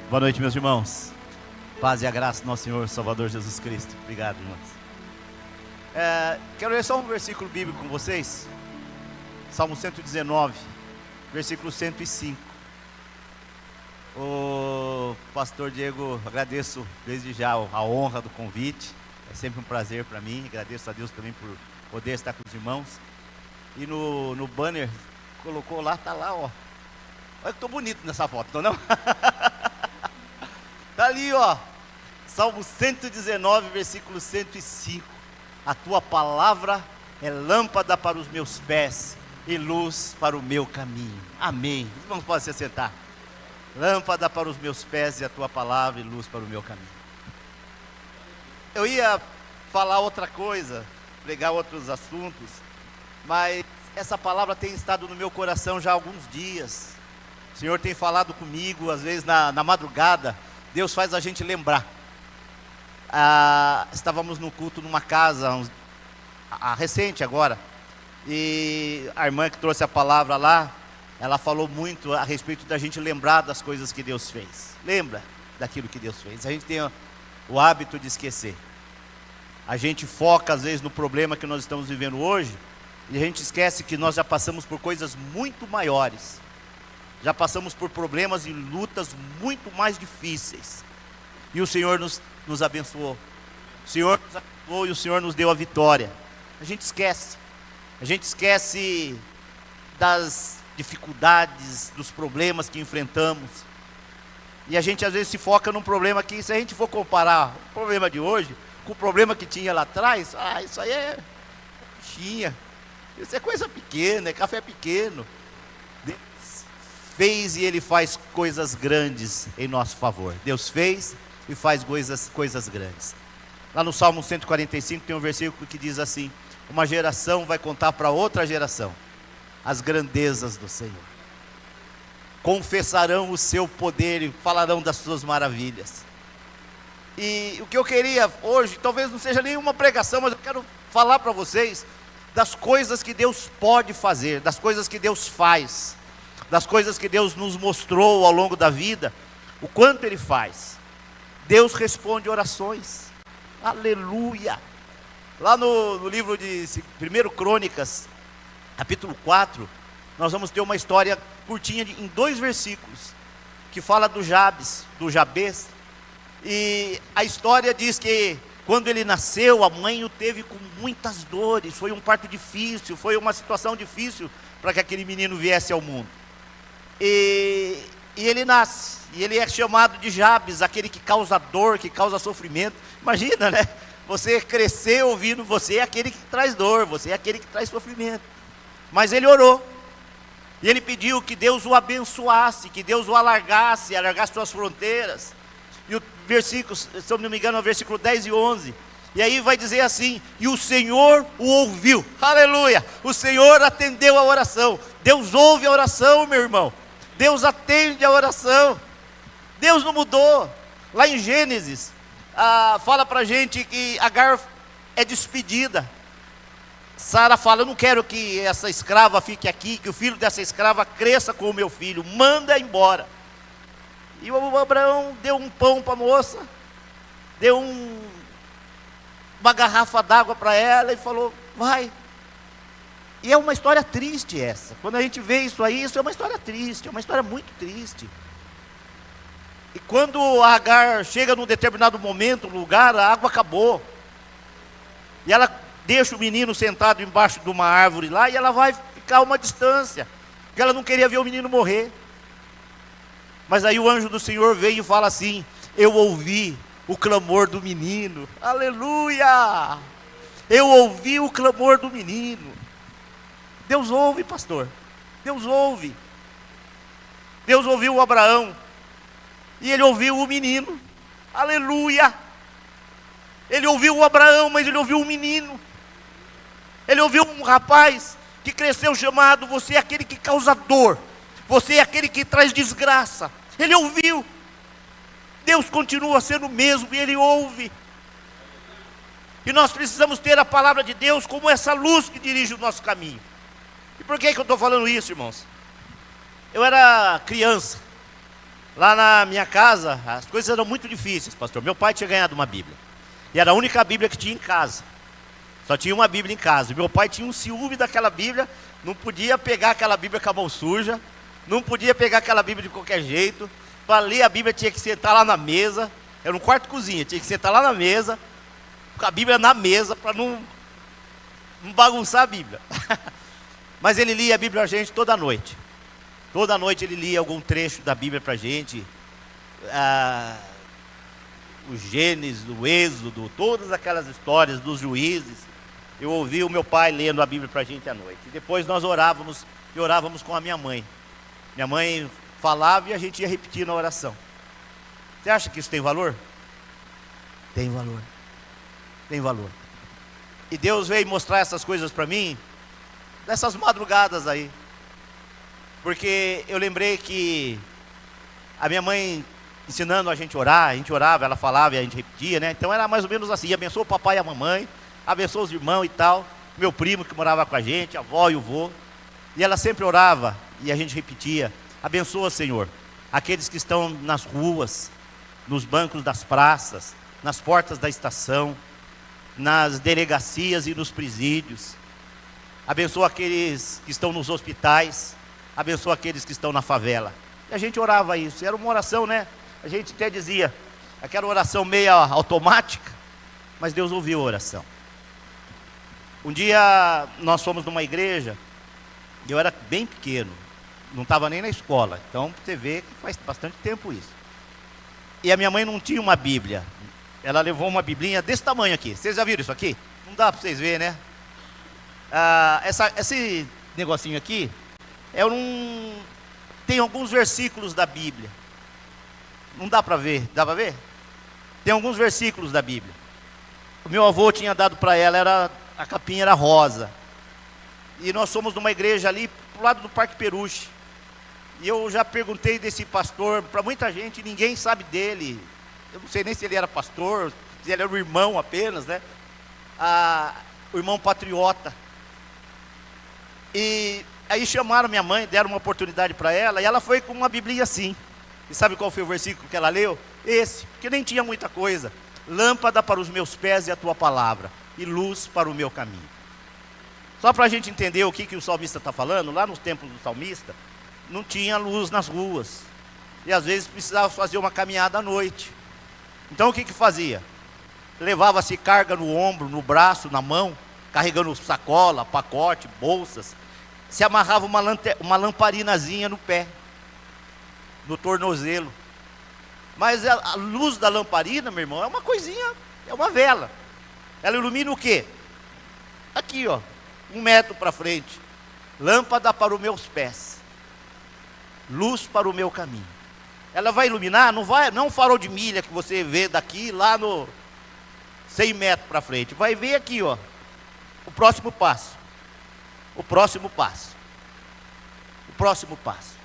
Boa noite, meus irmãos. Paz e a graça do nosso Senhor Salvador Jesus Cristo. Obrigado, irmãos. Quero ler só um versículo bíblico com vocês. Salmo 119, versículo 105. O pastor Diego, agradeço desde já a honra do convite. É sempre um prazer para mim. Agradeço a Deus também por poder estar com os irmãos. E no banner, colocou lá, tá lá, ó. Olha que tô bonito nessa foto, tô não? Tá ali, ó, Salmo 119, versículo 105. A tua palavra é lâmpada para os meus pés e luz para o meu caminho. Amém. Os irmãos podem se sentar. Lâmpada para os meus pés e a tua palavra e luz para o meu caminho. Eu ia falar outra coisa, pregar outros assuntos, mas essa palavra tem estado no meu coração já há alguns dias. O Senhor tem falado comigo, às vezes na madrugada. Deus faz a gente lembrar. Estávamos no culto numa casa, recente agora, e a irmã que trouxe a palavra lá, ela falou muito a respeito da gente lembrar das coisas que Deus fez. Lembra daquilo que Deus fez. A gente tem o hábito de esquecer. A gente foca às vezes no problema que nós estamos vivendo hoje, e a gente esquece que nós já passamos por coisas muito maiores. Já passamos por problemas e lutas muito mais difíceis. E o Senhor nos abençoou. O Senhor nos abençoou e o Senhor nos deu a vitória. A gente esquece. A gente esquece das dificuldades, dos problemas que enfrentamos. E a gente às vezes se foca num problema que, se a gente for comparar o problema de hoje com o problema que tinha lá atrás, isso aí é fichinha. Isso é coisa pequena, é café pequeno. Fez e Ele faz coisas grandes em nosso favor. Deus fez e faz coisas grandes. Lá no Salmo 145 tem um versículo que diz assim: uma geração vai contar para outra geração as grandezas do Senhor. Confessarão o seu poder e falarão das suas maravilhas. E o que eu queria hoje, talvez não seja nenhuma pregação, mas eu quero falar para vocês das coisas que Deus pode fazer, das coisas que Deus faz, das coisas que Deus nos mostrou ao longo da vida, o quanto Ele faz. Deus responde orações, aleluia. Lá no livro de 1 Crônicas, capítulo 4, nós vamos ter uma história curtinha em 2 versículos, que fala do Jabes, e a história diz que quando ele nasceu, a mãe o teve com muitas dores, foi um parto difícil, foi uma situação difícil para que aquele menino viesse ao mundo. E ele nasce, e ele é chamado de Jabes, aquele que causa dor, que causa sofrimento. Imagina, né? Você crescer ouvindo, você é aquele que traz dor, você é aquele que traz sofrimento. Mas ele orou, e ele pediu que Deus o abençoasse, que Deus o alargasse suas fronteiras. E o versículo, se eu não me engano, é o versículo 10 e 11. E aí vai dizer assim: e o Senhor o ouviu, aleluia. O Senhor atendeu a oração. Deus ouve a oração, meu irmão. Deus atende a oração. Deus não mudou. Lá em Gênesis, fala para a gente que Agar é despedida. Sara fala: eu não quero que essa escrava fique aqui, que o filho dessa escrava cresça com o meu filho, manda embora. E o Abraão deu um pão para a moça, deu uma garrafa d'água para ela e falou: vai. E é uma história triste essa. Quando a gente vê isso aí, isso é uma história triste, é uma história muito triste. E quando a Agar chega num determinado momento, no lugar, a água acabou. E ela deixa o menino sentado embaixo de uma árvore lá, e ela vai ficar a uma distância, porque ela não queria ver o menino morrer. Mas aí o anjo do Senhor veio e fala assim: eu ouvi o clamor do menino, aleluia. Eu ouvi o clamor do menino. Deus ouve, pastor. Deus ouve. Deus ouviu o Abraão, e Ele ouviu o menino, aleluia. Ele ouviu o Abraão, mas Ele ouviu o menino. Ele ouviu um rapaz que cresceu chamado: você é aquele que causa dor, você é aquele que traz desgraça. Ele ouviu. Deus continua sendo o mesmo, e Ele ouve. E nós precisamos ter a palavra de Deus como essa luz que dirige o nosso caminho. E por que eu estou falando isso, irmãos? Eu era criança. Lá na minha casa, as coisas eram muito difíceis, pastor. Meu pai tinha ganhado uma Bíblia. E era a única Bíblia que tinha em casa. Só tinha uma Bíblia em casa. Meu pai tinha um ciúme daquela Bíblia. Não podia pegar aquela Bíblia com a mão suja. Não podia pegar aquela Bíblia de qualquer jeito. Para ler a Bíblia tinha que sentar lá na mesa. Era um quarto cozinha, tinha que sentar lá na mesa. Com a Bíblia na mesa, para não bagunçar a Bíblia. Mas ele lia a Bíblia a gente toda noite. Toda noite ele lia algum trecho da Bíblia para a gente. O Gênesis, o Êxodo, todas aquelas histórias dos juízes. Eu ouvi o meu pai lendo a Bíblia para a gente à noite. E depois nós orávamos, e orávamos com a minha mãe. Minha mãe falava e a gente ia repetir na oração. Você acha que isso tem valor? Tem valor. Tem valor. E Deus veio mostrar essas coisas para mim, nessas madrugadas aí. Porque eu lembrei que a minha mãe ensinando a gente orar, a gente orava, ela falava e a gente repetia, né? Então era mais ou menos assim, abençoa o papai e a mamãe, abençoa os irmãos e tal, meu primo que morava com a gente, a avó e o vô. E ela sempre orava e a gente repetia, abençoa, Senhor, aqueles que estão nas ruas, nos bancos das praças, nas portas da estação, nas delegacias e nos presídios. Abençoa aqueles que estão nos hospitais, abençoa aqueles que estão na favela. E a gente orava isso, era uma oração, né? A gente até dizia, aquela oração meio automática, mas Deus ouviu a oração. Um dia nós fomos numa igreja, eu era bem pequeno, não estava nem na escola, então você vê que faz bastante tempo isso. E a minha mãe não tinha uma Bíblia, ela levou uma biblinha desse tamanho aqui. Vocês já viram isso aqui? Não dá para vocês verem, né? Esse negocinho aqui tem alguns versículos da Bíblia. Não dá para ver, dá para ver? Tem alguns versículos da Bíblia. O meu avô tinha dado para ela, a capinha era rosa. E nós fomos numa igreja ali, pro lado do Parque Peruche. E eu já perguntei desse pastor, para muita gente, ninguém sabe dele. Eu não sei nem se ele era pastor, se ele era um irmão apenas, né? O irmão patriota. E aí chamaram minha mãe, deram uma oportunidade para ela, e ela foi com uma biblinha assim. E sabe qual foi o versículo que ela leu? Esse, porque nem tinha muita coisa. Lâmpada para os meus pés e a tua palavra, e luz para o meu caminho. Só para a gente entender o que o salmista está falando, lá nos tempos do salmista, não tinha luz nas ruas. E às vezes precisava fazer uma caminhada à noite. Então o que fazia? Levava-se carga no ombro, no braço, na mão, carregando sacola, pacote, bolsas. Se amarrava uma lamparinazinha no pé, no tornozelo. Mas a luz da lamparina, meu irmão, é uma coisinha, é uma vela. Ela ilumina o quê? Aqui, ó, 1 metro para frente. Lâmpada para os meus pés, luz para o meu caminho. Ela vai iluminar, não é um farol de milha que você vê daqui lá no 100 metros para frente. Vai ver aqui, ó, o próximo passo. O próximo passo. O próximo passo.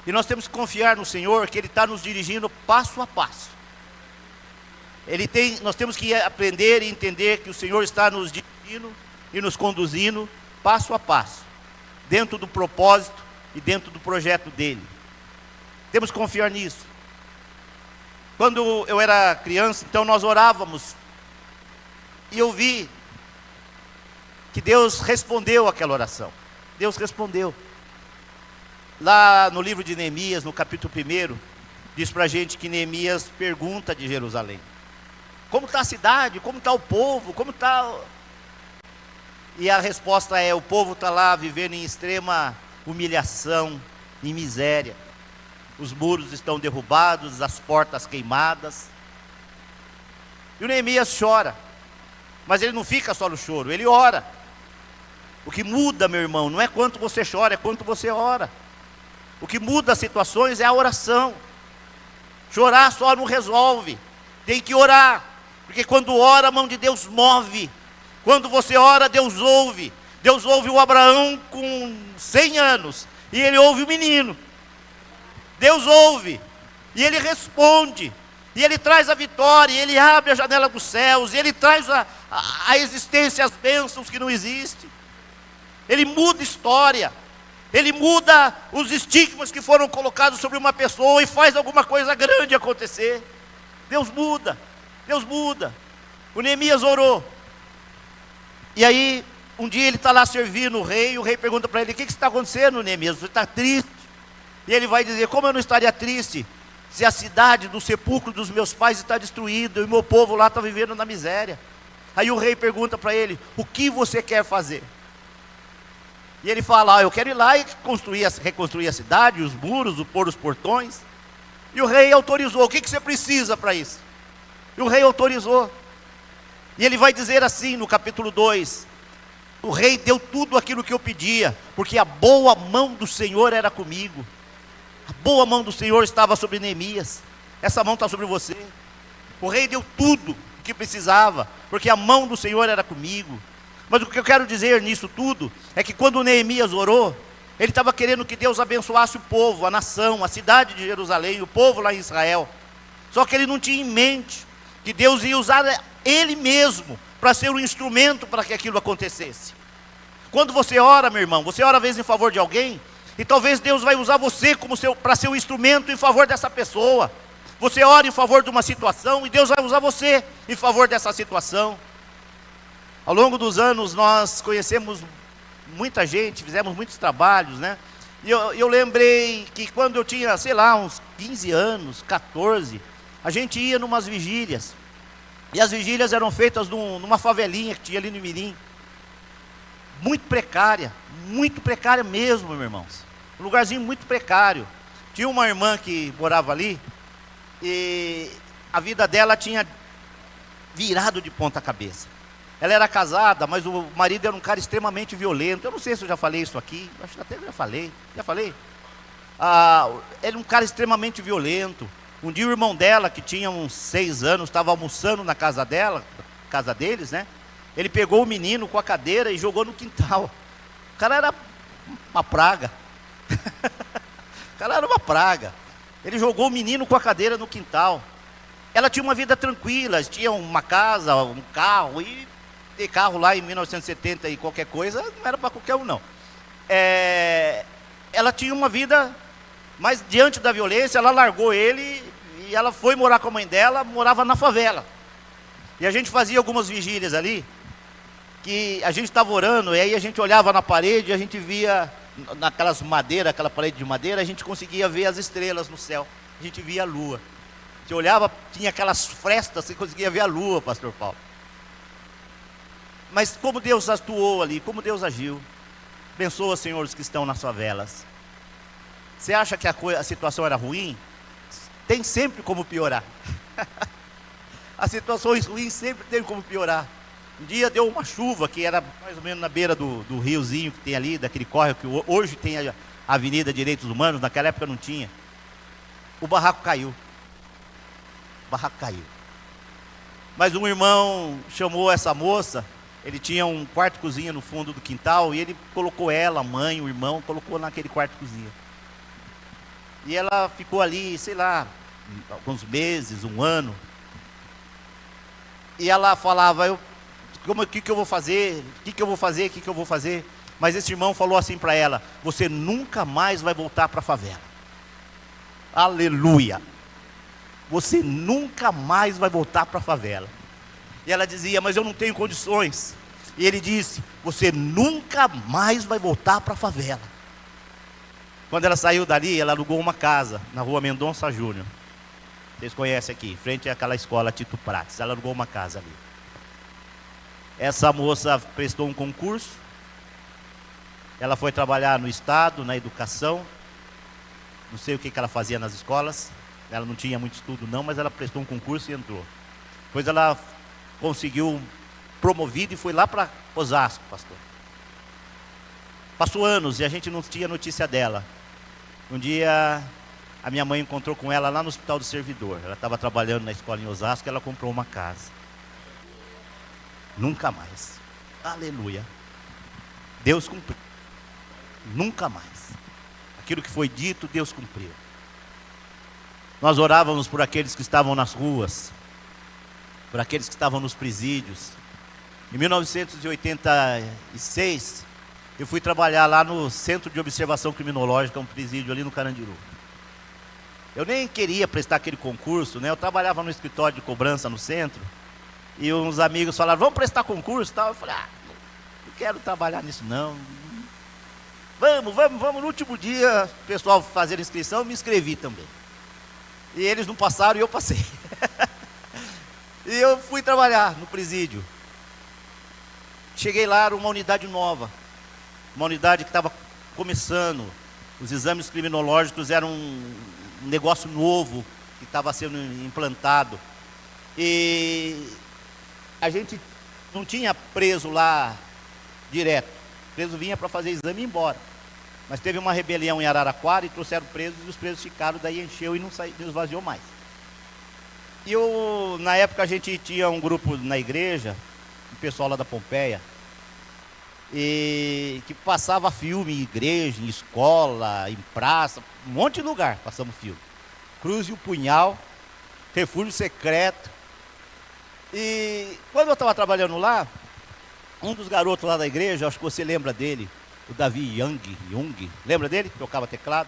E nós temos que confiar no Senhor, que Ele está nos dirigindo passo a passo. Nós temos que aprender e entender que o Senhor está nos dirigindo e nos conduzindo passo a passo, dentro do propósito e dentro do projeto dEle. Temos que confiar nisso. Quando eu era criança, então nós orávamos, e eu vi que Deus respondeu aquela oração. Deus respondeu. Lá no livro de Neemias, no capítulo 1, diz para a gente que Neemias pergunta de Jerusalém: como está a cidade? Como está o povo? Como está... E a resposta é: o povo está lá vivendo em extrema humilhação, em miséria. Os muros estão derrubados, as portas queimadas. E o Neemias chora. Mas ele não fica só no choro, ele ora. O que muda, meu irmão, não é quanto você chora, é quanto você ora. O que muda as situações é a oração. Chorar só não resolve. Tem que orar. Porque quando ora, a mão de Deus move. Quando você ora, Deus ouve. Deus ouve o Abraão com 100 anos. E ele ouve o menino. Deus ouve. E ele responde. E Ele traz a vitória, e Ele abre a janela dos céus, e Ele traz a existência, as bênçãos que não existem. Ele muda história. Ele muda os estigmas que foram colocados sobre uma pessoa e faz alguma coisa grande acontecer. Deus muda, Deus muda. O Neemias orou. E aí, um dia ele está lá servindo o rei, e o rei pergunta para ele: o que está acontecendo, Neemias? Você está triste? E ele vai dizer: como eu não estaria triste, se a cidade do sepulcro dos meus pais está destruída, e o meu povo lá está vivendo na miséria. Aí o rei pergunta para ele: o que você quer fazer? E ele fala: eu quero ir lá e reconstruir a cidade, os muros, pôr os portões. E o rei autorizou. O que você precisa para isso? E o rei autorizou. E ele vai dizer assim no capítulo 2: o rei deu tudo aquilo que eu pedia, porque a boa mão do Senhor era comigo. A boa mão do Senhor estava sobre Neemias. Essa mão está sobre você. O rei deu tudo o que precisava, porque a mão do Senhor era comigo. Mas o que eu quero dizer nisso tudo é que quando Neemias orou, ele estava querendo que Deus abençoasse o povo, a nação, a cidade de Jerusalém, o povo lá em Israel. Só que ele não tinha em mente que Deus ia usar ele mesmo para ser um instrumento para que aquilo acontecesse. Quando você ora, meu irmão, você ora às vezes em favor de alguém, e talvez Deus vai usar você como para ser um instrumento em favor dessa pessoa. Você ora em favor de uma situação, e Deus vai usar você em favor dessa situação. Ao longo dos anos nós conhecemos muita gente, fizemos muitos trabalhos, né? E eu lembrei que quando eu tinha, sei lá, uns 15 anos, 14, a gente ia numas vigílias. E as vigílias eram feitas numa favelinha que tinha ali no Mirim. Muito precária mesmo, meus irmãos. Um lugarzinho muito precário. Tinha uma irmã que morava ali, e a vida dela tinha virado de ponta cabeça. Ela era casada, mas o marido era um cara extremamente violento. Eu não sei se eu já falei isso aqui, acho que até já falei. Ele é um cara extremamente violento. Um dia o irmão dela, que tinha uns 6 anos, estava almoçando na casa deles, né? Ele pegou o menino com a cadeira e jogou no quintal. O cara era uma praga. O cara era uma praga. Ele jogou o menino com a cadeira no quintal. Ela tinha uma vida tranquila, tinha uma casa, um carro, e ter carro lá em 1970 e qualquer coisa, não era para qualquer um não. Ela tinha uma vida, mas diante da violência, ela largou ele, e ela foi morar com a mãe dela, morava na favela. E a gente fazia algumas vigílias ali, que a gente estava orando, e aí a gente olhava na parede, e a gente via, naquelas madeiras, aquela parede de madeira, a gente conseguia ver as estrelas no céu, a gente via a lua. Você olhava, tinha aquelas frestas, você conseguia ver a lua, pastor Paulo. Mas como Deus atuou ali, como Deus agiu. Abençoa, Senhor, os que estão nas favelas. Você acha que a situação era ruim? Tem sempre como piorar. As situações ruins sempre tem como piorar. Um dia deu uma chuva, que era mais ou menos na beira do riozinho que tem ali, daquele córrego que hoje tem a Avenida Direitos Humanos, naquela época não tinha. O barraco caiu. Mas um irmão chamou essa moça. Ele tinha um quarto cozinha no fundo do quintal, e ele colocou ela, a mãe, o irmão, colocou naquele quarto cozinha. E ela ficou ali, sei lá, alguns meses, um ano. E ela falava: o que eu vou fazer? O que eu vou fazer? Mas esse irmão falou assim para ela: você nunca mais vai voltar para a favela. Aleluia! Você nunca mais vai voltar para a favela. E ela dizia: mas eu não tenho condições. E ele disse: você nunca mais vai voltar para a favela. Quando ela saiu dali, ela alugou uma casa na rua Mendonça Júnior. Vocês conhecem aqui, em frente àquela escola Tito Prates. Ela alugou uma casa ali. Essa moça prestou um concurso. Ela foi trabalhar no estado, na educação. Não sei o que ela fazia nas escolas. Ela não tinha muito estudo não, mas ela prestou um concurso e entrou. Depois ela conseguiu promovido e foi lá para Osasco, pastor. Passou anos e a gente não tinha notícia dela. Um dia a minha mãe encontrou com ela lá no Hospital do Servidor. Ela estava trabalhando na escola em Osasco e ela comprou uma casa. Nunca mais. Aleluia. Deus cumpriu. Nunca mais. Aquilo que foi dito, Deus cumpriu. Nós orávamos por aqueles que estavam nas ruas, por aqueles que estavam nos presídios. Em 1986, eu fui trabalhar lá no Centro de Observação Criminológica, um presídio ali no Carandiru. Eu nem queria prestar aquele concurso, né? Eu trabalhava no escritório de cobrança no centro, e uns amigos falaram, vamos prestar concurso e tal. Eu falei, não quero trabalhar nisso não. Vamos. No último dia, o pessoal fazer inscrição, eu me inscrevi também. E eles não passaram e eu passei. E eu fui trabalhar no presídio. Cheguei lá, era uma unidade nova. Uma unidade que estava começando. Os exames criminológicos eram um negócio novo que estava sendo implantado. E a gente não tinha preso lá direto. O preso vinha para fazer exame e ir embora. Mas teve uma rebelião em Araraquara e trouxeram presos, e os presos ficaram, daí encheu e não esvaziou mais. E na época a gente tinha um grupo na igreja, o pessoal lá da Pompeia, e que passava filme em igreja, em escola, em praça, um monte de lugar passamos filme. Cruz e o Punhal, Refúgio Secreto. E quando eu estava trabalhando lá, um dos garotos lá da igreja, acho que você lembra dele, o Davi Jung, lembra dele? Que tocava teclado.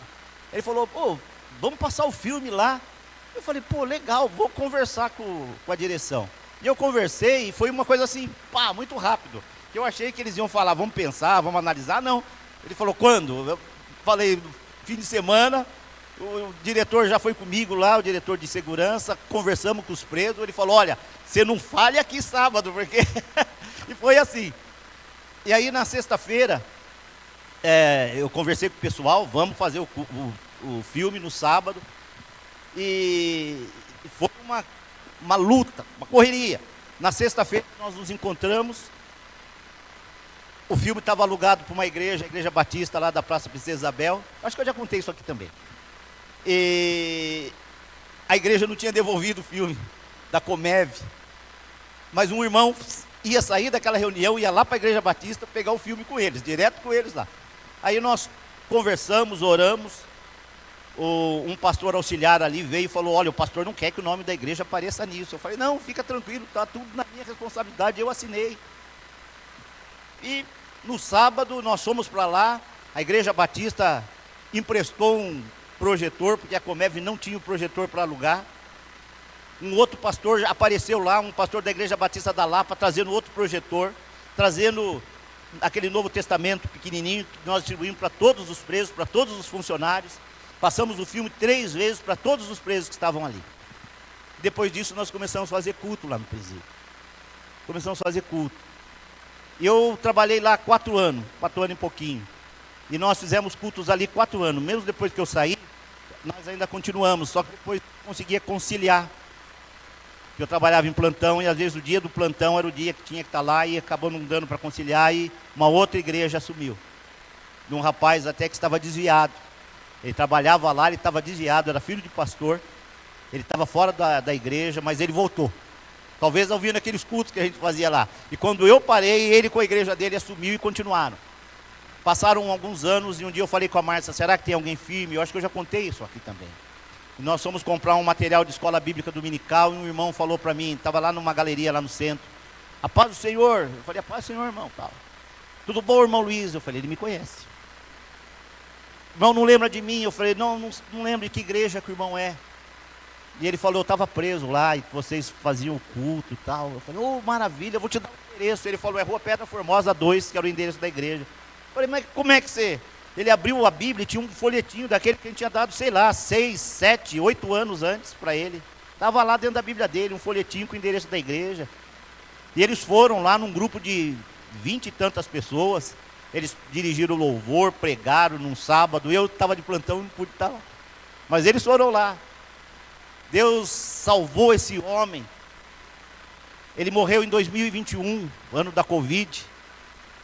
Ele falou, pô, vamos passar o filme lá. Eu falei, pô, legal, vou conversar com a direção. E eu conversei e foi uma coisa assim, muito rápido. Que eu achei que eles iam falar, vamos pensar, vamos analisar, não. Ele falou, quando? Eu falei, fim de semana, o diretor já foi comigo lá, o diretor de segurança, conversamos com os presos, ele falou, olha, você não fale aqui sábado, porque... E foi assim. E aí na sexta-feira, eu conversei com o pessoal, vamos fazer o filme no sábado. E foi uma luta, uma correria. Na sexta-feira nós nos encontramos. O filme estava alugado para uma igreja, a Igreja Batista lá da Praça Princesa Isabel. Acho que eu já contei isso aqui também. E a igreja não tinha devolvido o filme da Comev. Mas um irmão ia sair daquela reunião, ia lá para a Igreja Batista pegar o filme com eles, direto com eles lá. Aí nós conversamos, oramos. Um pastor auxiliar ali veio e falou, olha, o pastor não quer que o nome da igreja apareça nisso. Eu falei, não, fica tranquilo, está tudo na minha responsabilidade, eu assinei. E no sábado nós fomos para lá, a Igreja Batista emprestou um projetor, porque a Comev não tinha o projetor para alugar. Um outro pastor apareceu lá, um pastor da Igreja Batista da Lapa, trazendo outro projetor, trazendo aquele Novo Testamento pequenininho, que nós distribuímos para todos os presos, para todos os funcionários. Passamos o filme 3 vezes para todos os presos que estavam ali. Depois disso nós começamos a fazer culto lá no presídio. Começamos a fazer culto. E eu trabalhei lá 4 anos e pouquinho. E nós fizemos cultos ali 4 anos. Mesmo depois que eu saí, nós ainda continuamos. Só que depois conseguia conciliar. Eu trabalhava em plantão e às vezes o dia do plantão era o dia que tinha que estar lá e acabou não dando para conciliar e uma outra igreja assumiu. De um rapaz até que estava desviado. Ele trabalhava lá, ele estava desviado, era filho de pastor. Ele estava fora da igreja, mas ele voltou. Talvez ouvindo aqueles cultos que a gente fazia lá. E quando eu parei, ele com a igreja dele assumiu e continuaram. Passaram alguns anos e um dia eu falei com a Márcia, será que tem alguém firme? Eu acho que eu já contei isso aqui também. E nós fomos comprar um material de escola bíblica dominical e um irmão falou para mim, estava lá numa galeria lá no centro. A paz do Senhor. Eu falei, a paz do Senhor, irmão. Tal. Tudo bom, irmão Luiz? Eu falei, ele me conhece. Irmão, não lembra de mim? Eu falei, não lembro de que igreja que o irmão é. E ele falou, eu estava preso lá e vocês faziam o culto e tal. Eu falei, maravilha, eu vou te dar o endereço. Ele falou, é Rua Pedra Formosa 2, que era o endereço da igreja. Eu falei, mas como é que você... Ele abriu a Bíblia e tinha um folhetinho daquele que a gente tinha dado, sei lá, 6, 7, 8 anos antes para ele. Estava lá dentro da Bíblia dele, um folhetinho com o endereço da igreja. E eles foram lá num grupo de 20 e tantas pessoas. Eles dirigiram o louvor, pregaram num sábado. Eu estava de plantão e não pude estar lá. Mas eles foram lá. Deus salvou esse homem. Ele morreu em 2021, ano da Covid.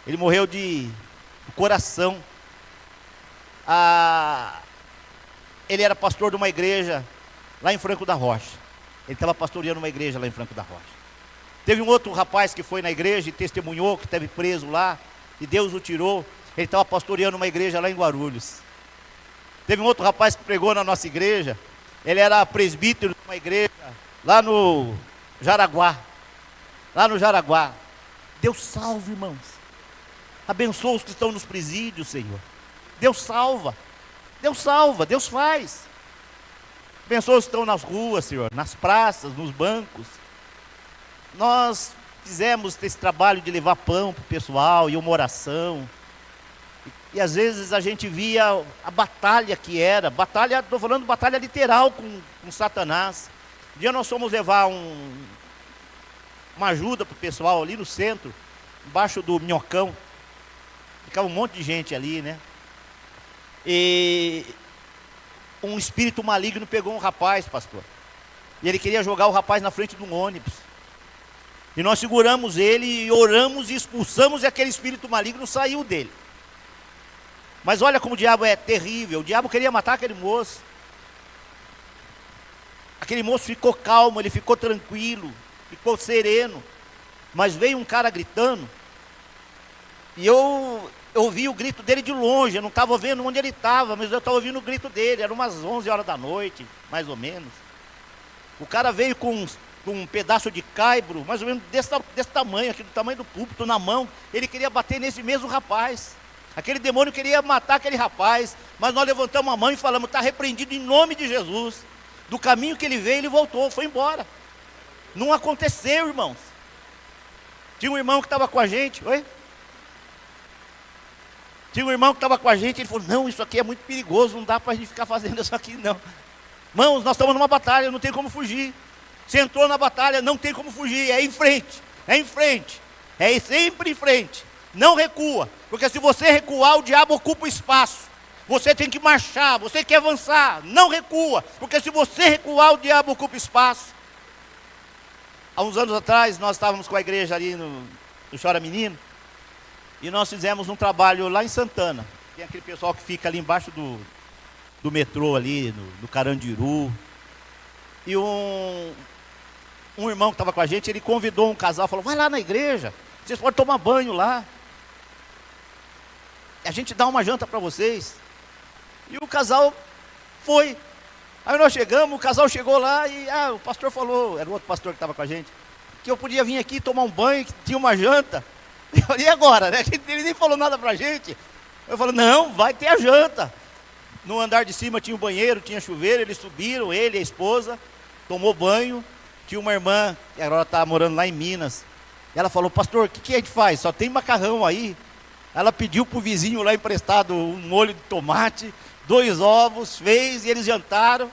Ele morreu do coração. Ele era pastor de uma igreja lá em Franco da Rocha. Ele estava pastoreando uma igreja lá em Franco da Rocha. Teve um outro rapaz que foi na igreja e testemunhou, que esteve preso lá, e Deus o tirou. Ele estava pastoreando uma igreja lá em Guarulhos. Teve um outro rapaz que pregou na nossa igreja, Ele era presbítero de uma igreja lá no Jaraguá. Lá no Jaraguá. Deus salva, irmãos. Abençoa os que estão nos presídios, Senhor. Deus salva. Deus salva, Deus faz. Abençoa os que estão nas ruas, Senhor, nas praças, nos bancos. Nós fizemos esse trabalho de levar pão para o pessoal e uma oração. E às vezes a gente via a batalha que era. Batalha, estou falando batalha literal com Satanás. Um dia nós fomos levar uma ajuda para o pessoal ali no centro, embaixo do Minhocão. Ficava um monte de gente ali, né? E um espírito maligno pegou um rapaz, pastor. E ele queria jogar o rapaz na frente de um ônibus. E nós seguramos ele e oramos e expulsamos, e aquele espírito maligno saiu dele. Mas olha como o diabo é terrível. O diabo queria matar aquele moço. Aquele moço ficou calmo, ele ficou tranquilo, ficou sereno. Mas veio um cara gritando. E eu ouvi o grito dele de longe. Eu não estava vendo onde ele estava, mas eu estava ouvindo o grito dele. Era umas 11 horas da noite, mais ou menos. O cara veio com um pedaço de caibro, mais ou menos desse tamanho, aqui do tamanho do púlpito, na mão. Ele queria bater nesse mesmo rapaz. Aquele demônio queria matar aquele rapaz. Mas nós levantamos a mão e falamos: está repreendido em nome de Jesus. Do caminho que ele veio, ele voltou, foi embora. Não aconteceu, irmãos. Tinha um irmão que estava com a gente. Oi? Tinha um irmão que estava com a gente. Ele falou: não, isso aqui é muito perigoso, não dá para a gente ficar fazendo isso aqui não. Irmãos, nós estamos numa batalha, não tem como fugir. Você entrou na batalha, não tem como fugir. É em frente, é em frente, é sempre em frente. Não recua, porque se você recuar, o diabo ocupa o espaço. Você tem que marchar, você tem que avançar. Não recua, porque se você recuar, o diabo ocupa espaço. Há uns anos atrás, nós estávamos com a igreja ali no Chora Menino, e nós fizemos um trabalho lá em Santana. Tem aquele pessoal que fica ali embaixo do metrô ali, do Carandiru. E um irmão que estava com a gente, ele convidou um casal, falou: vai lá na igreja, vocês podem tomar banho lá. A gente dá uma janta para vocês. E o casal foi. Aí nós chegamos, o casal chegou lá e o pastor falou, era o outro pastor que estava com a gente, que eu podia vir aqui tomar um banho, que tinha uma janta. Eu falei: e agora, né? Ele nem falou nada para a gente. Eu falei: não, vai ter a janta. No andar de cima tinha um banheiro, tinha chuveiro. Eles subiram, ele e a esposa, tomou banho. Tinha uma irmã, que agora está morando lá em Minas. Ela falou: pastor, o que a gente faz? Só tem macarrão aí. Ela pediu para o vizinho lá emprestado um molho de tomate, 2 ovos, fez, e eles jantaram.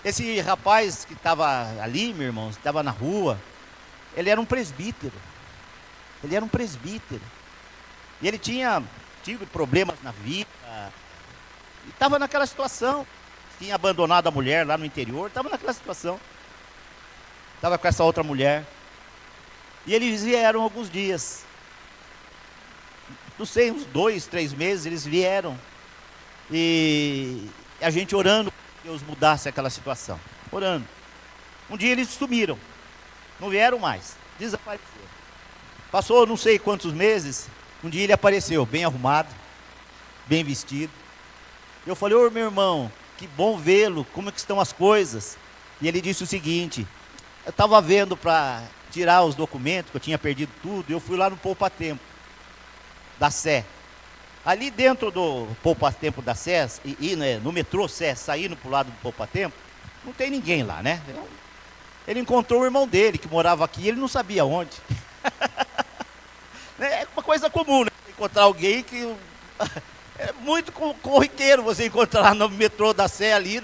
Esse rapaz que estava ali, meu irmão, que estava na rua, ele era um presbítero. Ele era um presbítero. E ele tinha tido problemas na vida. E estava naquela situação. Tinha abandonado a mulher lá no interior, estava naquela situação. Estava com essa outra mulher. E eles vieram alguns dias. Não sei, uns 2, 3 meses eles vieram. E a gente orando para que Deus mudasse aquela situação. Orando. Um dia eles sumiram. Não vieram mais. Desapareceram. Passou não sei quantos meses. Um dia ele apareceu, bem arrumado, bem vestido. Eu falei: ô meu irmão, que bom vê-lo, como é que estão as coisas? E ele disse o seguinte: eu estava vendo para tirar os documentos, que eu tinha perdido tudo. Eu fui lá no poupa-tempo da Sé. Ali dentro do poupa-tempo da Sé, né, no metrô Sé, saindo para o lado do poupa-tempo, não tem ninguém lá, né? Ele encontrou o irmão dele, que morava aqui, e ele não sabia onde. É uma coisa comum, né? Encontrar alguém que... É muito corriqueiro você encontrar no metrô da Sé ali,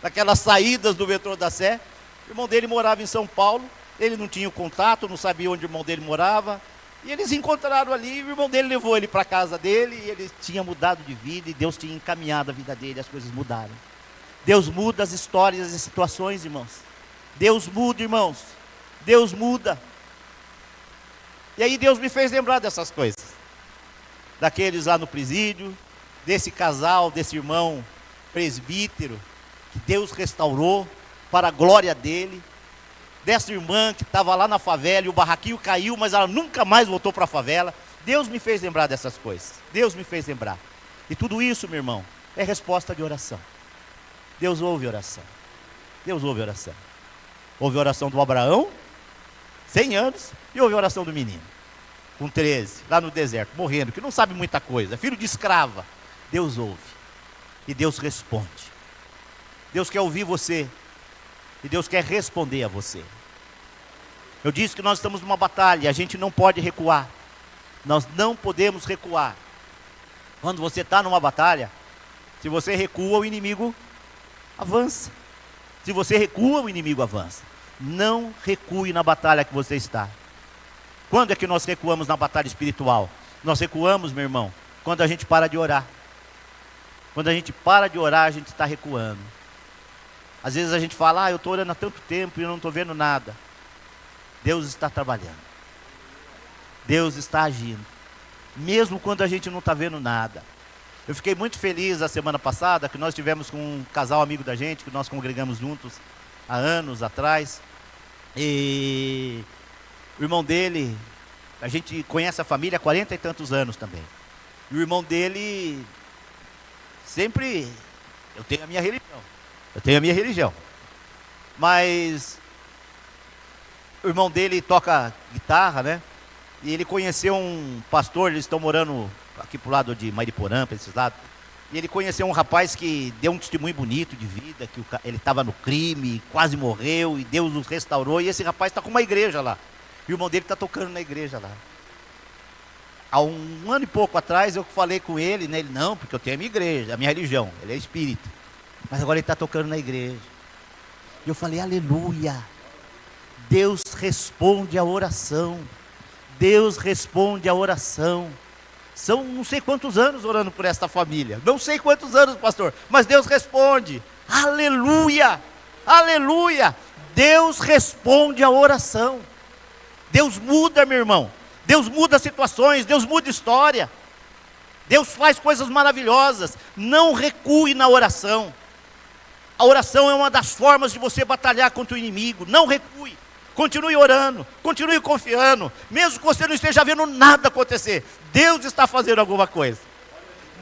naquelas saídas do metrô da Sé. O irmão dele morava em São Paulo, ele não tinha o contato, não sabia onde o irmão dele morava. E eles encontraram ali, e o irmão dele levou ele para a casa dele, e ele tinha mudado de vida, e Deus tinha encaminhado a vida dele, as coisas mudaram. Deus muda as histórias e as situações, irmãos. Deus muda, irmãos. Deus muda. E aí Deus me fez lembrar dessas coisas. Daqueles lá no presídio, desse casal, desse irmão presbítero, que Deus restaurou para a glória dele. Dessa irmã que estava lá na favela e o barraquinho caiu, mas ela nunca mais voltou para a favela. Deus me fez lembrar dessas coisas. Deus me fez lembrar. E tudo isso, meu irmão, é resposta de oração. Deus ouve oração. Deus ouve oração. Ouve a oração do Abraão, 100 anos, e ouve a oração do menino, com 13, lá no deserto, morrendo, que não sabe muita coisa, filho de escrava. Deus ouve, e Deus responde. Deus quer ouvir você, e Deus quer responder a você. Eu disse que nós estamos numa batalha, a gente não pode recuar. Nós não podemos recuar. Quando você está numa batalha, se você recua, o inimigo avança. Se você recua, o inimigo avança. Não recue na batalha que você está. Quando é que nós recuamos na batalha espiritual? Nós recuamos, meu irmão, quando a gente para de orar. Quando a gente para de orar, a gente está recuando. Às vezes a gente fala, eu estou orando há tanto tempo e eu não estou vendo nada. Deus está trabalhando. Deus está agindo. Mesmo quando a gente não está vendo nada. Eu fiquei muito feliz a semana passada, que nós tivemos com um casal amigo da gente, que nós congregamos juntos há anos atrás. E o irmão dele, a gente conhece a família há 40 e tantos anos também. E o irmão dele, sempre, eu tenho a minha religião. Mas o irmão dele toca guitarra, né? E ele conheceu um pastor, eles estão morando aqui pro lado de Mariporã, para esses lados. E ele conheceu um rapaz que deu um testemunho bonito de vida, que ele estava no crime, quase morreu, e Deus os restaurou. E esse rapaz está com uma igreja lá. E o irmão dele está tocando na igreja lá. Há um ano e pouco atrás eu falei com ele, né? Ele, não, porque eu tenho a minha igreja, a minha religião, ele é espírita. Mas agora ele está tocando na igreja. E eu falei, aleluia. Deus responde a oração. Deus responde a oração. São não sei quantos anos orando por esta família. Não sei quantos anos, pastor. Mas Deus responde. Aleluia. Aleluia. Deus responde a oração. Deus muda, meu irmão. Deus muda situações. Deus muda história. Deus faz coisas maravilhosas. Não recue na oração. A oração é uma das formas de você batalhar contra o inimigo. Não recue. Continue orando, continue confiando, mesmo que você não esteja vendo nada acontecer, Deus está fazendo alguma coisa.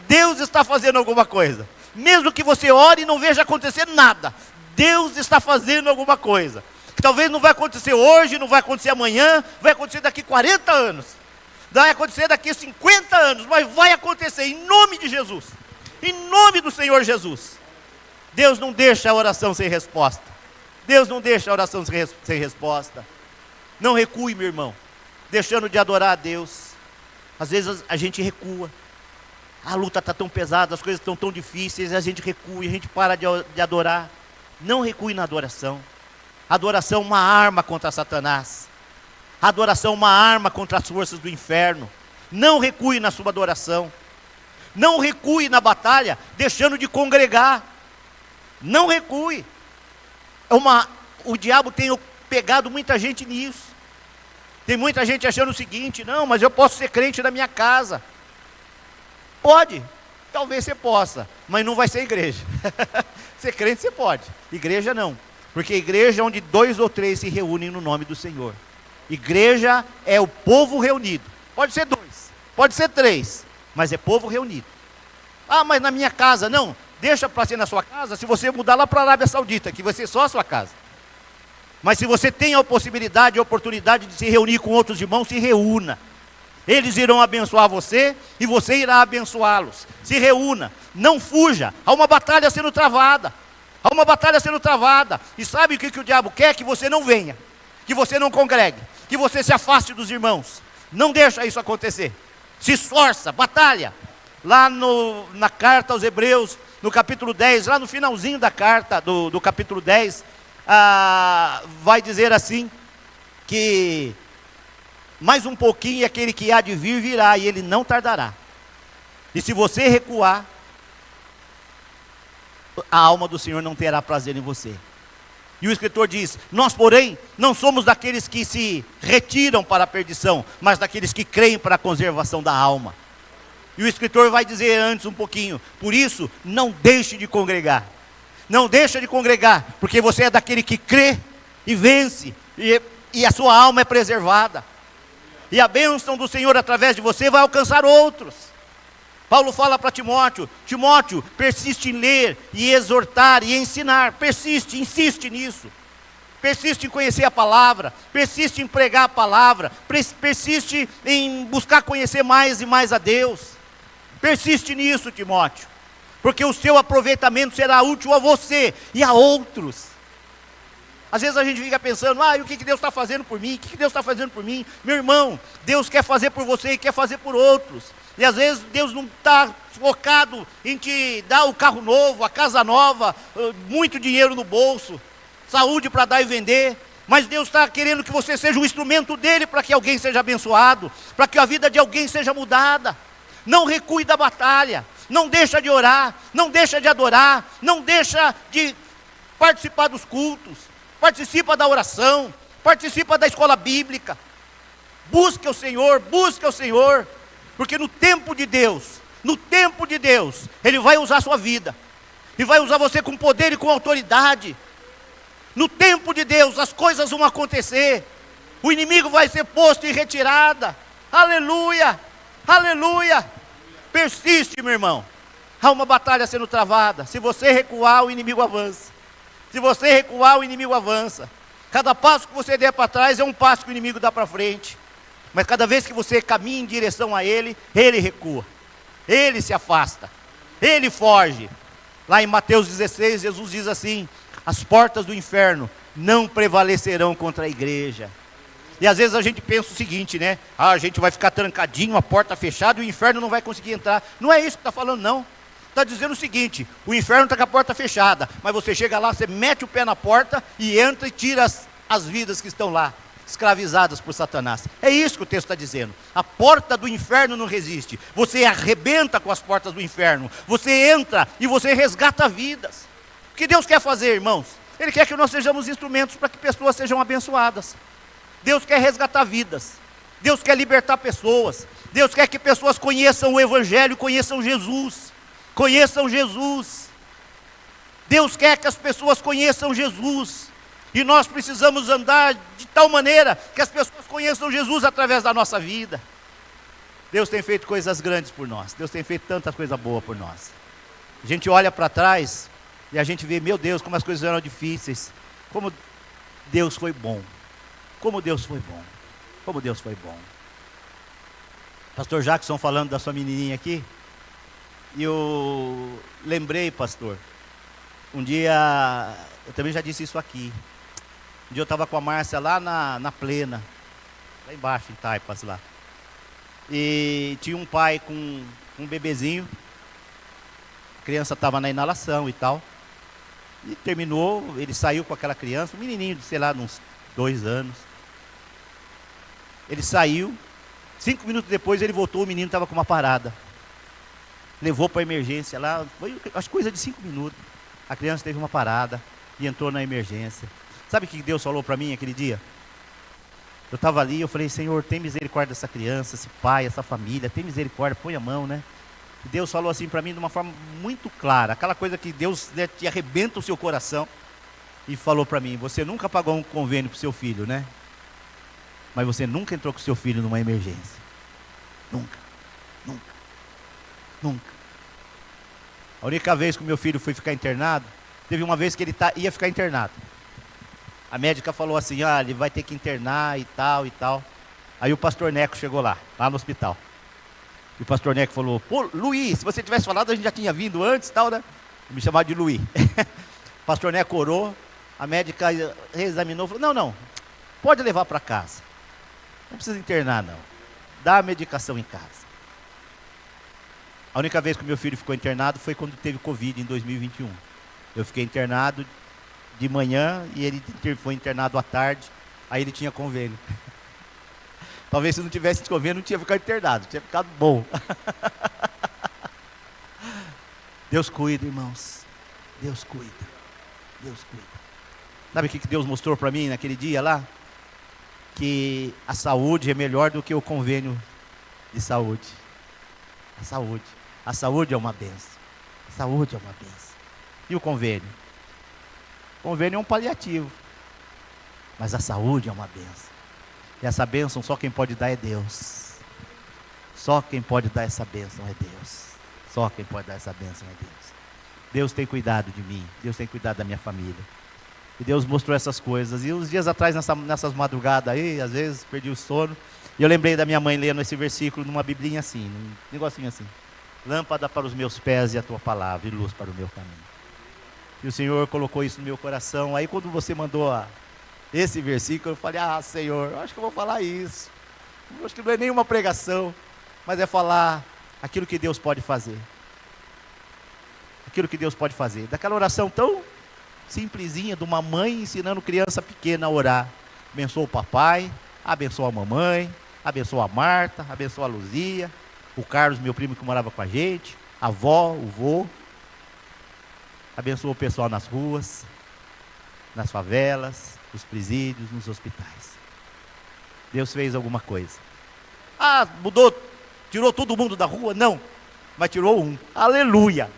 Deus está fazendo alguma coisa. Mesmo que você ore e não veja acontecer nada, Deus está fazendo alguma coisa. Que talvez não vai acontecer hoje, não vai acontecer amanhã, vai acontecer daqui 40 anos, vai acontecer daqui 50 anos, mas vai acontecer em nome de Jesus, em nome do Senhor Jesus. Deus não deixa a oração sem resposta. Deus não deixa a oração sem resposta. Não recue, meu irmão, deixando de adorar a Deus. Às vezes a gente recua. A luta está tão pesada, as coisas estão tão difíceis, a gente recua, a gente para de adorar. Não recue na adoração. A adoração é uma arma contra Satanás. A adoração é uma arma contra as forças do inferno. Não recue na sua adoração. Não recue na batalha, deixando de congregar. Não recue. O diabo tem pegado muita gente nisso. Tem muita gente achando o seguinte, não, mas eu posso ser crente na minha casa. Pode, talvez você possa, mas não vai ser igreja. Ser crente você pode, igreja não. Porque igreja é onde 2 ou 3 se reúnem no nome do Senhor. Igreja é o povo reunido. Pode ser 2, pode ser 3, mas é povo reunido. Ah, mas na minha casa, não. Deixa para ser na sua casa, se você mudar lá para a Arábia Saudita, que vai ser só a sua casa. Mas se você tem a possibilidade e a oportunidade de se reunir com outros irmãos, se reúna. Eles irão abençoar você e você irá abençoá-los. Se reúna, não fuja. Há uma batalha sendo travada. Há uma batalha sendo travada. E sabe o que o diabo quer? Que você não venha, que você não congregue, que você se afaste dos irmãos. Não deixa isso acontecer. Se esforça, batalha. Lá na carta aos Hebreus, no capítulo 10, lá no finalzinho da carta, do capítulo 10, vai dizer assim, que mais um pouquinho e aquele que há de vir virá, e ele não tardará. E se você recuar, a alma do Senhor não terá prazer em você. E o escritor diz, nós porém, não somos daqueles que se retiram para a perdição, mas daqueles que creem para a conservação da alma. E o escritor vai dizer antes um pouquinho, por isso, não deixe de congregar. Não deixe de congregar, porque você é daquele que crê e vence, e a sua alma é preservada. E a bênção do Senhor através de você vai alcançar outros. Paulo fala para Timóteo: Timóteo, persiste em ler e exortar e ensinar. Persiste, insiste nisso. Persiste em conhecer a palavra, persiste em pregar a palavra, persiste em buscar conhecer mais e mais a Deus. Persiste nisso, Timóteo, porque o seu aproveitamento será útil a você e a outros. Às vezes a gente fica pensando: o que Deus está fazendo por mim? O que Deus está fazendo por mim? Meu irmão, Deus quer fazer por você e quer fazer por outros. E às vezes Deus não está focado em te dar o carro novo, a casa nova, muito dinheiro no bolso, saúde para dar e vender. Mas Deus está querendo que você seja um instrumento dele para que alguém seja abençoado, para que a vida de alguém seja mudada. Não recue da batalha, não deixa de orar, não deixa de adorar, não deixa de participar dos cultos, participa da oração, participa da escola bíblica. Busque o Senhor, porque no tempo de Deus, Ele vai usar a sua vida, e vai usar você com poder e com autoridade. No tempo de Deus as coisas vão acontecer, o inimigo vai ser posto em retirada. Aleluia, aleluia. Persiste, meu irmão. Há uma batalha sendo travada. Se você recuar, o inimigo avança. Se você recuar, o inimigo avança. Cada passo que você der para trás é um passo que o inimigo dá para frente. Mas cada vez que você caminha em direção a ele, ele recua, ele se afasta, ele foge. Lá em Mateus 16, Jesus diz assim: as portas do inferno não prevalecerão contra a igreja. E às vezes a gente pensa o seguinte, né? A gente vai ficar trancadinho, a porta fechada, e o inferno não vai conseguir entrar. Não é isso que está falando, não. Está dizendo o seguinte: o inferno está com a porta fechada, mas você chega lá, você mete o pé na porta e entra e tira as vidas que estão lá, escravizadas por Satanás. É isso que o texto está dizendo. A porta do inferno não resiste. Você arrebenta com as portas do inferno. Você entra e você resgata vidas. O que Deus quer fazer, irmãos? Ele quer que nós sejamos instrumentos para que pessoas sejam abençoadas. Deus quer resgatar vidas. Deus quer libertar pessoas. Deus quer que pessoas conheçam o Evangelho, conheçam Jesus. Conheçam Jesus. Deus quer que as pessoas conheçam Jesus. E nós precisamos andar de tal maneira que as pessoas conheçam Jesus através da nossa vida. Deus tem feito coisas grandes por nós. Deus tem feito tanta coisa boa por nós. A gente olha para trás e a gente vê: meu Deus, como as coisas eram difíceis. Como Deus foi bom. Como Deus foi bom. Como Deus foi bom. Pastor Jackson falando da sua menininha aqui. E eu lembrei, pastor, um dia, eu também já disse isso aqui. Um dia eu estava com a Márcia lá na Plena, lá embaixo em Taipas lá. E tinha um pai com um bebezinho. A criança estava na inalação e tal. E terminou, ele saiu com aquela criança, um menininho de, sei lá, uns 2 anos. Ele saiu, 5 minutos depois ele voltou, o menino estava com uma parada. Levou para a emergência lá, foi acho coisa de 5 minutos. A criança teve uma parada e entrou na emergência. Sabe o que Deus falou para mim aquele dia? Eu estava ali, eu falei: Senhor, tem misericórdia dessa criança, esse pai, essa família, tem misericórdia, põe a mão, né? E Deus falou assim para mim de uma forma muito clara, aquela coisa que Deus, né, te arrebenta o seu coração. E falou para mim: você nunca pagou um convênio para o seu filho, né? Mas você nunca entrou com o seu filho numa emergência. Nunca, nunca, nunca. A única vez que o meu filho foi ficar internado, teve uma vez que ele ia ficar internado. A médica falou assim: ele vai ter que internar e tal e tal. Aí o pastor Neco chegou lá no hospital. E o pastor Neco falou: pô, Luiz, se você tivesse falado, a gente já tinha vindo antes e tal, né? Me chamava de Luiz. O pastor Neco orou, a médica reexaminou, falou: não, pode levar para casa. Não precisa internar, não. Dá a medicação em casa. A única vez que o meu filho ficou internado foi quando teve Covid em 2021. Eu fiquei internado de manhã e ele foi internado à tarde. Aí ele tinha convênio. Talvez se não tivesse convênio não tinha ficado internado, tinha ficado bom. Deus cuida, irmãos. Deus cuida. Deus cuida. Sabe o que Deus mostrou para mim naquele dia lá? Que a saúde é melhor do que o convênio de saúde. A saúde é uma bênção. A saúde é uma bênção. E o convênio? O convênio é um paliativo. Mas a saúde é uma bênção. E essa bênção só quem pode dar é Deus. Só quem pode dar essa bênção é Deus. Só quem pode dar essa bênção é Deus. Deus tem cuidado de mim, Deus tem cuidado da minha família. E Deus mostrou essas coisas. E uns dias atrás, nessas madrugadas aí, às vezes perdi o sono, e eu lembrei da minha mãe lendo esse versículo numa biblinha assim, num negocinho assim: lâmpada para os meus pés e a tua palavra, e luz para o meu caminho. E o Senhor colocou isso no meu coração. Aí quando você mandou esse versículo, eu falei: ah, Senhor, eu acho que eu vou falar isso. Eu acho que não é nenhuma pregação, mas é falar aquilo que Deus pode fazer. Aquilo que Deus pode fazer. Daquela oração tão simplesinha de uma mãe ensinando criança pequena a orar. Abençoa o papai, abençoa a mamãe, abençoa a Marta, abençoa a Luzia, o Carlos, meu primo que morava com a gente, a avó, o vô. Abençoa o pessoal nas ruas, nas favelas, nos presídios, nos hospitais. Deus fez alguma coisa. Ah, mudou, tirou todo mundo da rua? Não, mas tirou um. Aleluia!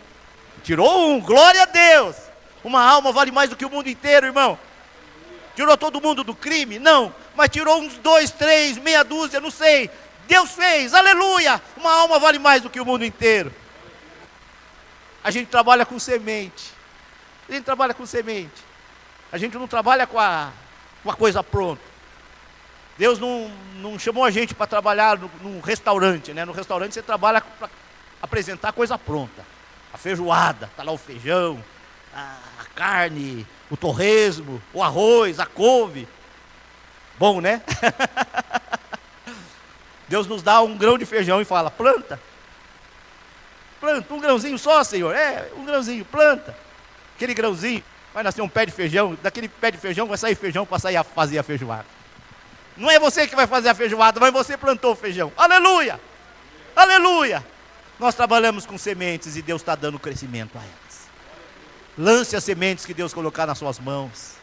Tirou um, glória a Deus! Uma alma vale mais do que o mundo inteiro, irmão. Tirou todo mundo do crime? Não, mas tirou uns 2, 3, meia dúzia, não sei. Deus fez, aleluia! Uma alma vale mais do que o mundo inteiro. A gente trabalha com semente. A gente trabalha com semente. A gente não trabalha com a coisa pronta. Deus não chamou a gente para trabalhar num restaurante, né? No restaurante você trabalha para apresentar coisa pronta. A feijoada, está lá o feijão, a carne, o torresmo, o arroz, a couve. Bom, né? Deus nos dá um grão de feijão e fala: planta. Planta, um grãozinho só, Senhor. Um grãozinho, planta. Aquele grãozinho, vai nascer um pé de feijão. Daquele pé de feijão vai sair feijão para fazer a feijoada. Não é você que vai fazer a feijoada, mas você plantou o feijão. Aleluia! Aleluia! Nós trabalhamos com sementes e Deus está dando crescimento a elas. Lance as sementes que Deus colocar nas suas mãos.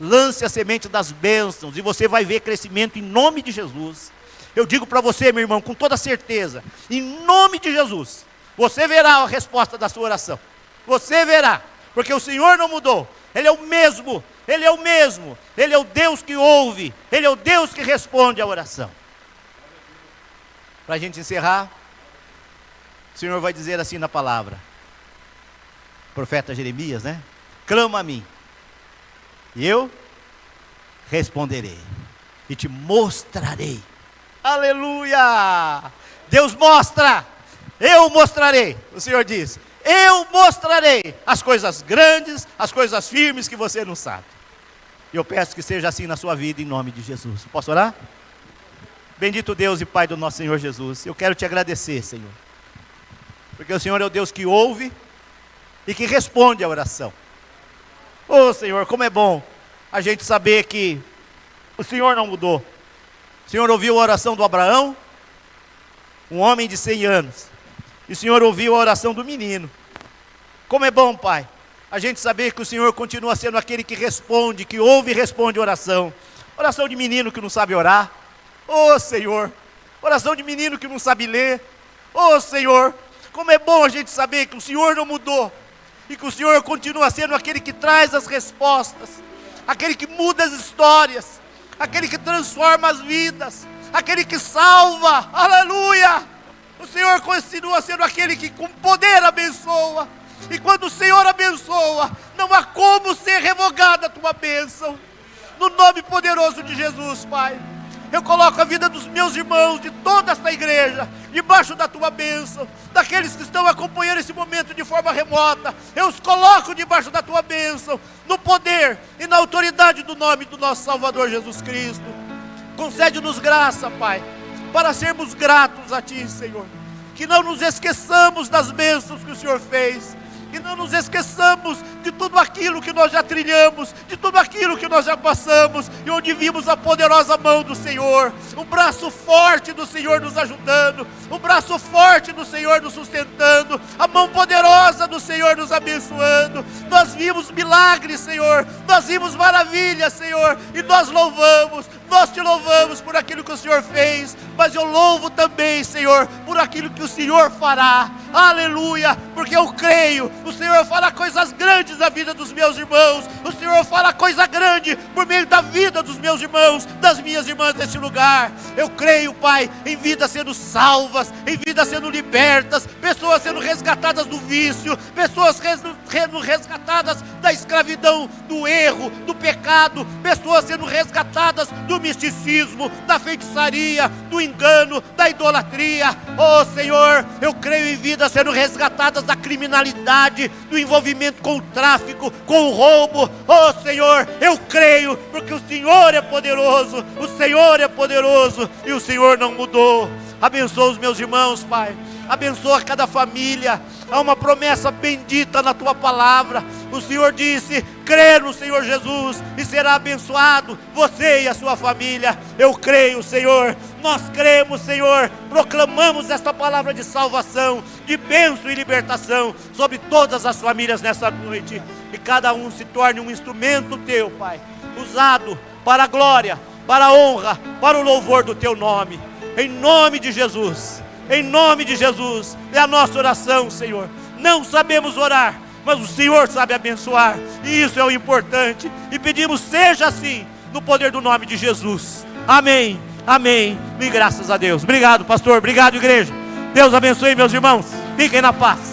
Lance a semente das bênçãos e você vai ver crescimento em nome de Jesus. Eu digo para você, meu irmão, com toda certeza, em nome de Jesus, você verá a resposta da sua oração. Você verá, porque o Senhor não mudou. Ele é o mesmo, Ele é o mesmo. Ele é o Deus que ouve, Ele é o Deus que responde a oração. Para a gente encerrar, o Senhor vai dizer assim na palavra, profeta Jeremias, né? Clama a mim, e eu responderei, e te mostrarei. Aleluia! Deus mostra, eu mostrarei. O Senhor diz: eu mostrarei as coisas grandes, as coisas firmes que você não sabe. E eu peço que seja assim na sua vida, em nome de Jesus. Posso orar? Bendito Deus e Pai do nosso Senhor Jesus, eu quero te agradecer, Senhor, porque o Senhor é o Deus que ouve e que responde a oração. Oh, Senhor, como é bom a gente saber que o Senhor não mudou. O Senhor ouviu a oração do Abraão, um homem de 100 anos, e o Senhor ouviu a oração do menino. Como é bom, Pai, a gente saber que o Senhor continua sendo aquele que responde, que ouve e responde a oração. Oração de menino que não sabe orar. Oh, Senhor, oração de menino que não sabe ler. Oh, Senhor, como é bom a gente saber que o Senhor não mudou, e que o Senhor continua sendo aquele que traz as respostas, aquele que muda as histórias, aquele que transforma as vidas, aquele que salva. Aleluia! O Senhor continua sendo aquele que com poder abençoa, e quando o Senhor abençoa, não há como ser revogada a tua bênção. No nome poderoso de Jesus, Pai, eu coloco a vida dos meus irmãos, de toda esta igreja, debaixo da tua bênção. Daqueles que estão acompanhando esse momento de forma remota, eu os coloco debaixo da tua bênção, no poder e na autoridade do nome do nosso Salvador Jesus Cristo. Concede-nos graça, Pai, para sermos gratos a Ti, Senhor. Que não nos esqueçamos das bênçãos que o Senhor fez, que não nos esqueçamos de tudo aquilo que nós já trilhamos, de tudo aquilo que nós já passamos, e onde vimos a poderosa mão do Senhor, o braço forte do Senhor nos ajudando, o braço forte do Senhor nos sustentando, a mão poderosa do Senhor nos abençoando. Nós vimos milagres, Senhor, nós vimos maravilhas, Senhor, e nós te louvamos por aquilo que o Senhor fez, mas eu louvo também, Senhor, por aquilo que o Senhor fará. aleluia, porque eu creio. O Senhor fala coisas grandes na vida dos meus irmãos, o Senhor fala coisa grande por meio da vida dos meus irmãos, das minhas irmãs neste lugar. Eu creio, Pai, em vidas sendo salvas, em vidas sendo libertas, pessoas sendo resgatadas do vício, pessoas sendo resgatadas da escravidão, do erro, do pecado, pessoas sendo resgatadas do misticismo, da feitiçaria, do engano, da idolatria. Oh Senhor, eu creio em vidas sendo resgatadas da criminalidade, do envolvimento com o tráfico, com o roubo. Oh Senhor, eu creio, porque o Senhor é poderoso, o Senhor é poderoso e o Senhor não mudou. Abençoa os meus irmãos, Pai, abençoa cada família. Há uma promessa bendita na tua palavra. O Senhor disse: crê no Senhor Jesus e será abençoado você e a sua família. Eu creio, Senhor, nós cremos, Senhor, proclamamos esta palavra de salvação, de bênção e libertação sobre todas as famílias nessa noite, e cada um se torne um instrumento teu, Pai, usado para a glória, para a honra, para o louvor do teu nome, em nome de Jesus. Em nome de Jesus, é a nossa oração, Senhor. Não sabemos orar, mas o Senhor sabe abençoar, e isso é o importante, e pedimos seja assim, no poder do nome de Jesus. Amém, amém, e graças a Deus. Obrigado, pastor, obrigado, igreja. Deus abençoe, meus irmãos, fiquem na paz.